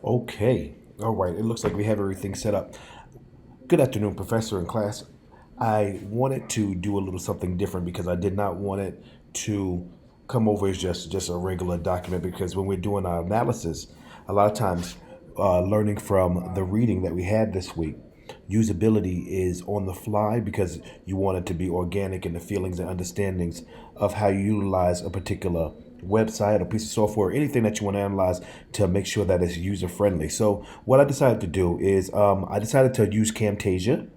Okay. All right. It looks like we have everything set up. Good afternoon, professor and class. I wanted to do a little something different because I did not want it to come over as just a regular document because when we're doing our analysis, a lot of times learning from the reading that we had this week, usability is on the fly because you want it to be organic in the feelings and understandings of how you utilize a particular website or piece of software or anything that you want to analyze to make sure that it's user friendly. So what I decided to do is I decided to use Camtasia,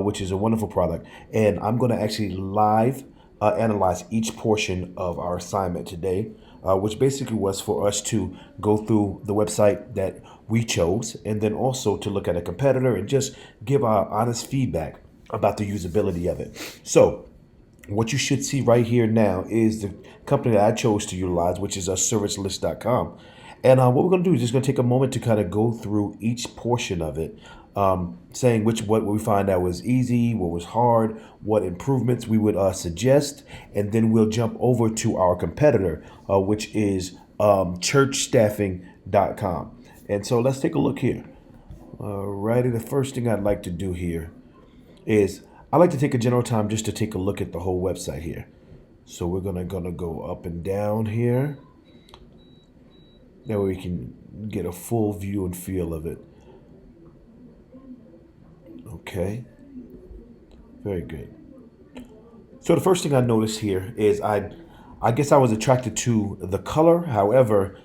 which is a wonderful product, and I'm going to actually live analyze each portion of our assignment today, which basically was for us to go through the website that we chose and then also to look at a competitor and just give our honest feedback about the usability of it. So what you should see right here now is the company that I chose to utilize, which is Servantslist.com. And what we're going to do is just going to take a moment to kind of go through each portion of it, saying what we find out was easy, what was hard, what improvements we would suggest, and then we'll jump over to our competitor, which is churchstaffing.com. And so let's take a look here. Alrighty, the first thing I'd like to do here is I like to take a general time just to take a look at the whole website here. So we're gonna go up and down here. That way we can get a full view and feel of it. Okay, very good. So the first thing I noticed here is I guess I was attracted to the color. However,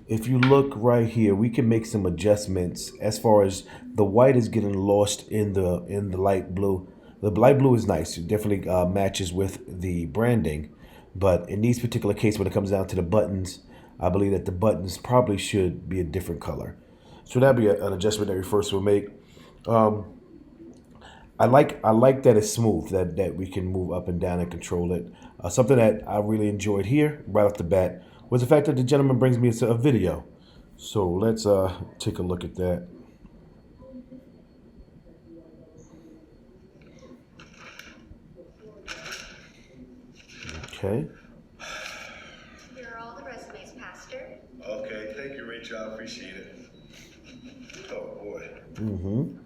if you look right here, we can make some adjustments as far as the white is getting lost in the light blue. The light blue is nice. It definitely matches with the branding. But in these particular case, when it comes down to the buttons, I believe that the buttons probably should be a different color. So that'd be an adjustment that we first will make. Um, I like that it's smooth, that we can move up and down and control it. Something that I really enjoyed here right off the bat was the fact that the gentleman brings me a video. So let's take a look at that. Okay. Here are all the resumes, Pastor. Okay, thank you, Rachel. I appreciate it. Oh boy. Mm-hmm.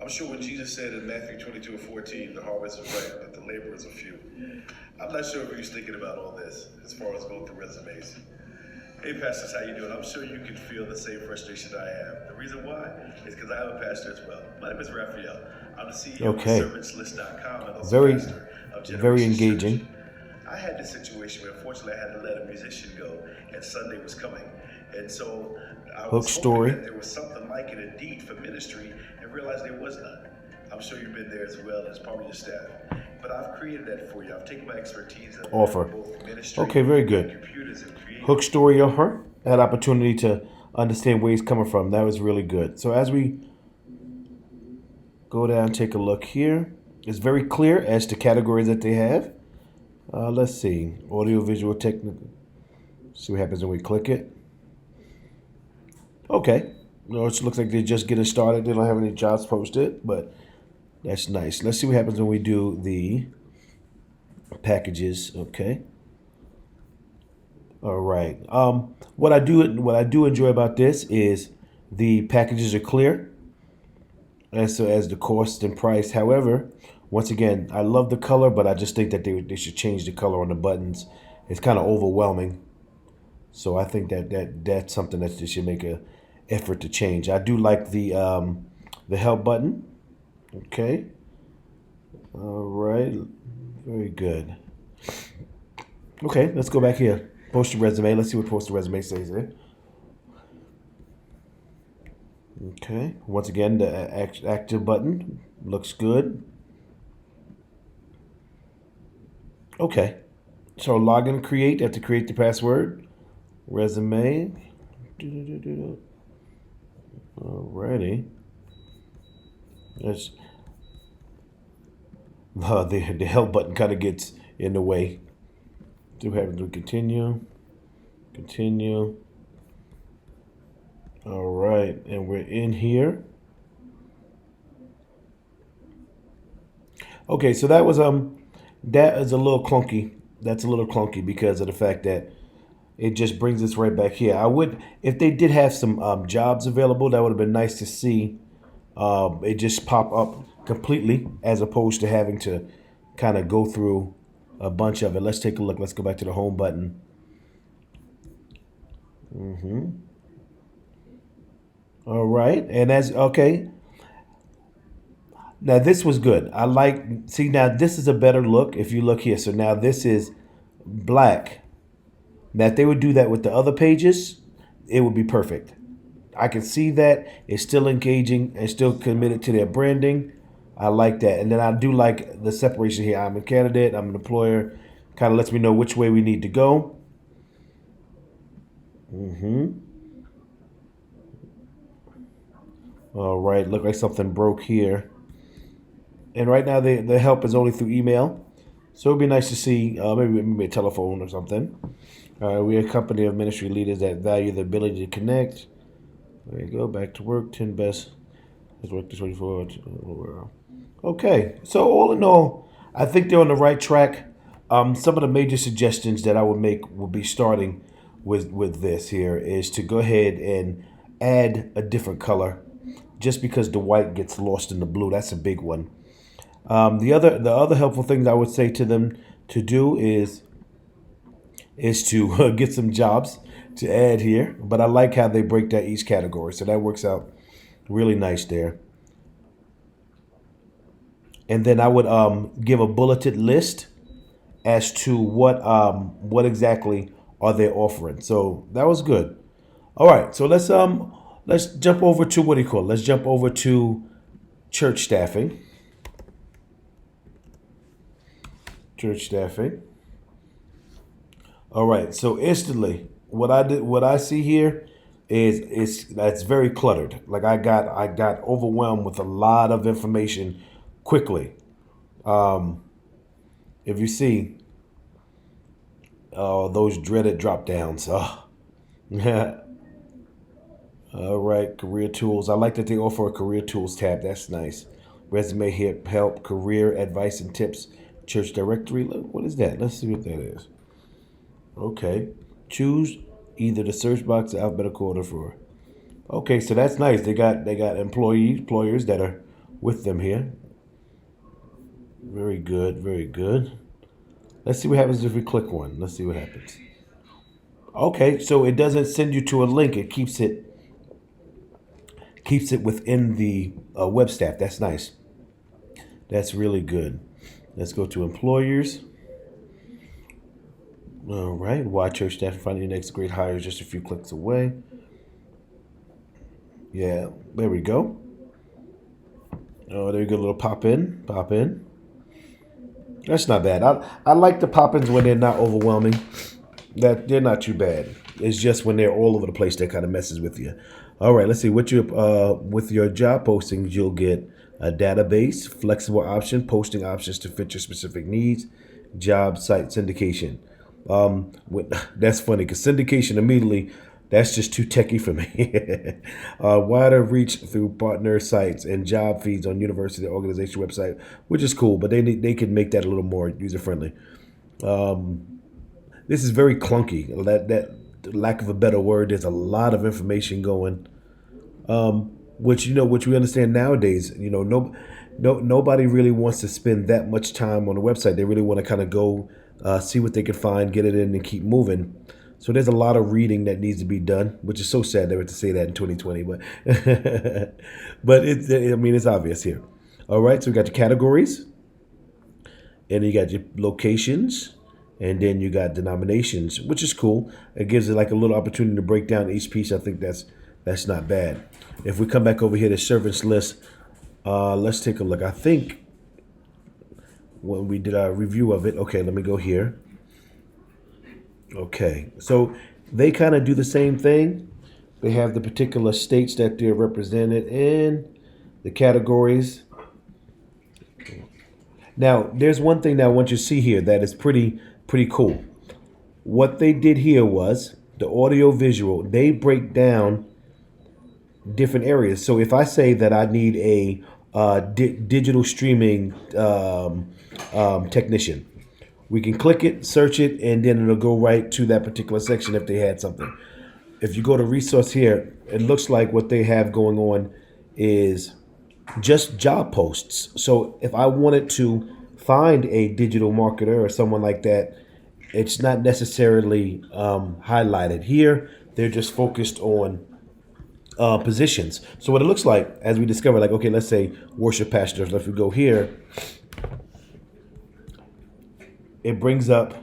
I'm sure when Jesus said in Matthew 22:14, the harvest is ripe, but the laborers are few. I'm not sure if he was thinking about all this as far as going through resumes. Hey, pastors, how you doing? I'm sure you can feel the same frustration I have. The reason why is because I am a pastor as well. My name is Raphael. I'm the CEO Okay. of Servantslist.com and also Very, pastor of very Generation Church. engaging. I had this situation where unfortunately I had to let a musician go and Sunday was coming. And so I Hook was story. hoping that there was something like it indeed for ministry and realized there was none. I'm sure you've been there as well as part of your staff. But I've created that for you. I've taken my expertise and Offer. both ministry Okay, very good. computers and creative. Hook story of her. Had opportunity to understand where he's coming from. That was really good. So as we go down, take a look here. It's very clear as to categories that they have. Let's see. Audio, visual, technical. See what happens when we click it. Okay. No, it looks like they're just getting started. They don't have any jobs posted, but that's nice. Let's see what happens when we do the packages. Okay. All right. What I do enjoy about this is the packages are clear as the cost and price. However, once again, I love the color, but I just think that they should change the color on the buttons. It's kind of overwhelming. So I think that's something that they should make a effort to change. I do like the help button. Okay. All right. Very good. Okay, let's go back here. Post your resume. Let's see what post your resume says there. Okay. Once again, the active button looks good. Okay. So login and create. Have to create the password. Resume. Alrighty. That's the help button kind of gets in the way. Do have to continue. Continue. All right, and we're in here. Okay, so that is a little clunky. That's a little clunky because of the fact that it just brings us right back here. I would, if they did have some jobs available, that would have been nice to see. It just pop up completely as opposed to having to kind of go through a bunch of it. Let's take a look. Let's go back to the home button. All right, and that's okay. Now this was good. I like. See, now this is a better look. If you look here, so now this is black. Now if they would do that with the other pages, it would be perfect. I can see that it's still engaging and still committed to their branding. I like that, and then I do like the separation here. I'm a candidate. I'm an employer. Kind of lets me know which way we need to go. All right, look like something broke here. And right now the help is only through email. So it'd be nice to see maybe a telephone or something. We're a company of ministry leaders that value the ability to connect. There you go, back to work, 10 best. Let's work to 24. Okay, so all in all, I think they're on the right track. Some of the major suggestions that I would make would be starting with this here is to go ahead and add a different color just because the white gets lost in the blue. That's a big one. The other helpful things I would say to them to do is to get some jobs to add here. But I like how they break down each category, so that works out really nice there. And then I would give a bulleted list as to what exactly are they offering. So that was good. All right, so let's jump over to what do you call it? Let's jump over to church staffing. Church staffing. All right, so instantly, what I see here is that's very cluttered. Like I got overwhelmed with a lot of information quickly. If you see, those dreaded drop downs. Oh, yeah. All right, career tools. I like that they offer a career tools tab. That's nice. Resume help, career advice and tips, church directory. What is that? Let's see what that is. Okay, choose either the search box or alphabetical order for. Okay, so that's nice. They got employers that are with them here. Very good, very good. Let's see what happens if we click one. Let's see what happens. Okay, so it doesn't send you to a link. It keeps it within the web staff. That's nice. That's really good. Let's go to employers. All right, why church staff and finding your next great hire is just a few clicks away. Yeah, there we go. Oh, there you go, a little pop in. That's not bad. I like the pop-ins when they're not overwhelming. That they're not too bad. It's just when they're all over the place that kind of messes with you. All right, let's see. With your job postings, you'll get a database, flexible option, posting options to fit your specific needs, job site syndication. That's funny because syndication immediately, that's just too techie for me. Wider reach through partner sites and job feeds on university or organization website, which is cool, but they can make that a little more user friendly. This is very clunky. That lack of a better word, there's a lot of information going, which we understand nowadays. Nobody really wants to spend that much time on the website. They really want to kind of go see what they can find, get it in, and keep moving. So there's a lot of reading that needs to be done, which is so sad they were to say that in 2020, but but it's obvious here. All right, so we got your categories, and you got your locations, and then you got denominations, which is cool. It gives it like a little opportunity to break down each piece. I think that's not bad. If we come back over here to Servantslist, let's take a look. I think when we did our review of it, okay, let me go here. Okay, so they kind of do the same thing. They have the particular states that they're represented in, the categories. Now, there's one thing that I want you to see here that is pretty cool. What they did here was the audio visual. They break down different areas. So if I say that I need a digital streaming technician, We can click it, search it, and then it'll go right to that particular section if they had something. If you go to resource here, it looks like what they have going on is just job posts. So if I wanted to find a digital marketer or someone like that, it's not necessarily highlighted here. They're just focused on positions. So what it looks like, as we discover, like, okay, let's say worship pastors. If we go here, it brings up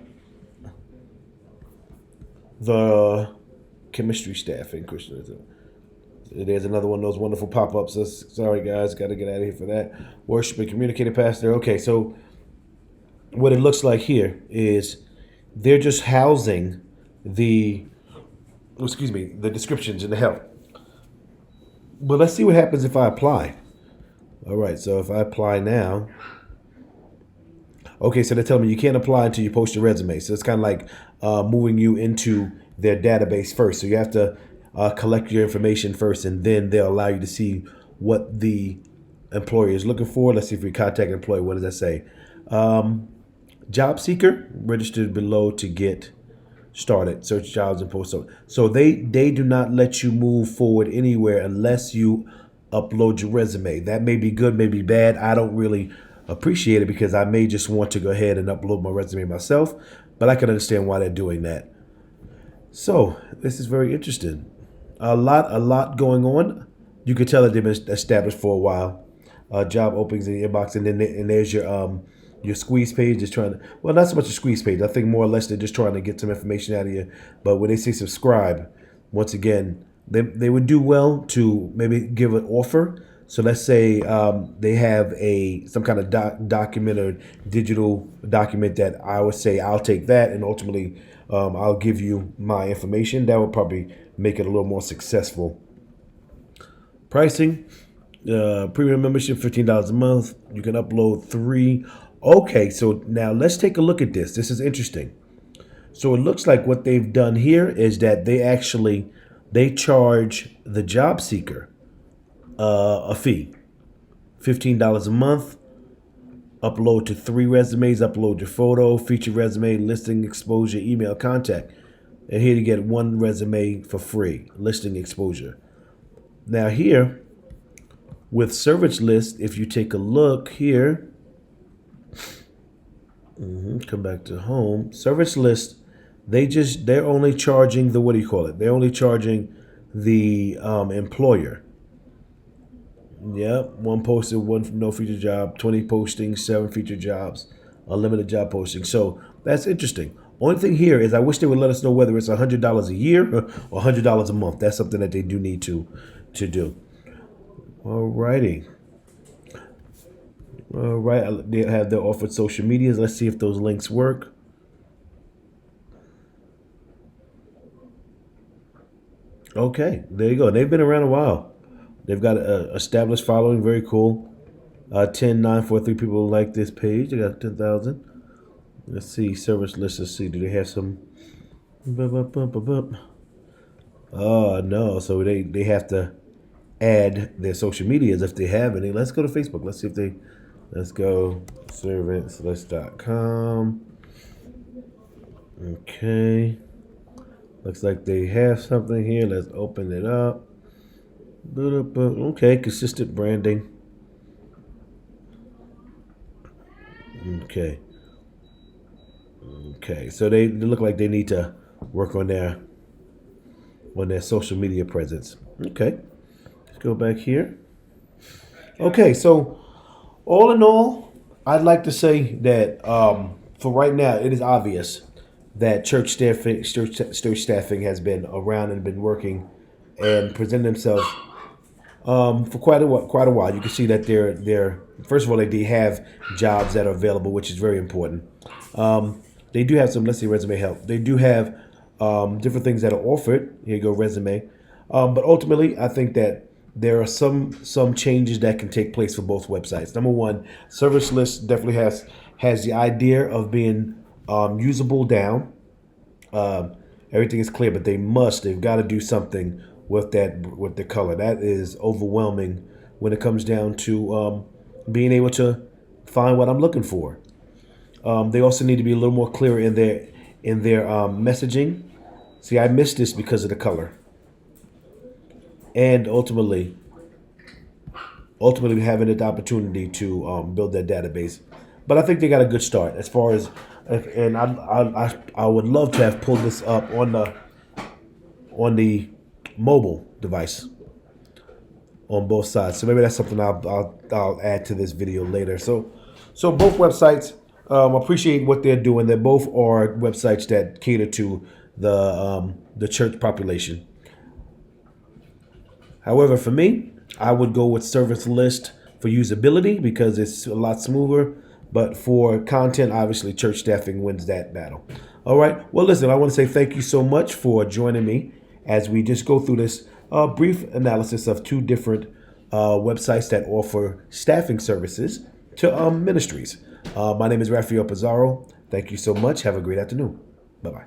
the chemistry staffing, Christianism. There's another one of those wonderful pop-ups. Sorry, guys, got to get out of here for that. Worship and communicator pastor. Okay, so what it looks like here is they're just housing the descriptions and the help. But let's see what happens if I apply. All right, so if I apply now, okay, so they're telling me you can't apply until you post your resume. So it's kind of like moving you into their database first. So you have to collect your information first, and then they'll allow you to see what the employer is looking for. Let's see if we contact an employer. What does that say? Job seeker, registered below to get started. Search jobs and post. So they do not let you move forward anywhere unless you upload your resume. That may be good, may be bad. I don't really appreciate it because I may just want to go ahead and upload my resume myself, but I can understand why they're doing that. So this is very interesting. A lot going on. You could tell that they've been established for a while. Job openings in the inbox, and then there's your squeeze page is trying to, well, not so much a squeeze page. I think more or less they're just trying to get some information out of you. But when they say subscribe, once again, they would do well to maybe give an offer. So let's say they have some kind of document or digital document that I would say I'll take that, and ultimately I'll give you my information. That would probably make it a little more successful. Pricing, premium membership, $15 a month. You can upload 3. Okay, so now let's take a look at this. This is interesting. So it looks like what they've done here is that they charge the job seeker a fee, $15 a month. Upload to 3 resumes. Upload your photo, feature resume, listing exposure, email contact, and here you get 1 resume for free, listing exposure. Now here with Servantslist, if you take a look here. Come back to home. Servantslist, they're only charging the, what do you call it? They're only charging the employer. Yep, 1 posted, 1 no feature job, 20 postings, 7 feature jobs, unlimited job posting. So that's interesting. Only thing here is I wish they would let us know whether it's $100 a year or $100 a month. That's something that they do need to do. All righty. All right, they have their offered social medias. Let's see if those links work. Okay, there you go. They've been around a while. They've got an established following. Very cool. 10,943 people like this page. They got 10,000. Let's see. Servantslist. Let's see. Do they have some? Oh, no. So they have to add their social medias if they have any. Let's go to Facebook. Let's see if they. Let's go servantslist.com. Okay. Looks like they have something here. Let's open it up. Okay, consistent branding. Okay. So they look like they need to work on their social media presence. Okay. Let's go back here. Okay, so all in all, I'd like to say that for right now, it is obvious that church staffing has been around and been working and presenting themselves for quite a while. You can see that they're first of all, they have jobs that are available, which is very important. They do have some, let's say, resume help. They do have different things that are offered. Here you go, resume. But ultimately, I think that there are some changes that can take place for both websites. Number one, Servantslist definitely has the idea of being usable down. Everything is clear, but they've got to do something with the color. That is overwhelming when it comes down to being able to find what I'm looking for. They also need to be a little more clear in their messaging. See, I missed this because of the color, and ultimately having the opportunity to build that database. But I think they got a good start as far as, and I would love to have pulled this up on the mobile device on both sides. So maybe that's something I'll add to this video later. So both websites, appreciate what they're doing. They both are websites that cater to the church population. However, for me, I would go with Servantslist for usability because it's a lot smoother. But for content, obviously, church staffing wins that battle. All right. Well, listen, I want to say thank you so much for joining me as we just go through this brief analysis of two different websites that offer staffing services to ministries. My name is Rafael Pizarro. Thank you so much. Have a great afternoon. Bye-bye.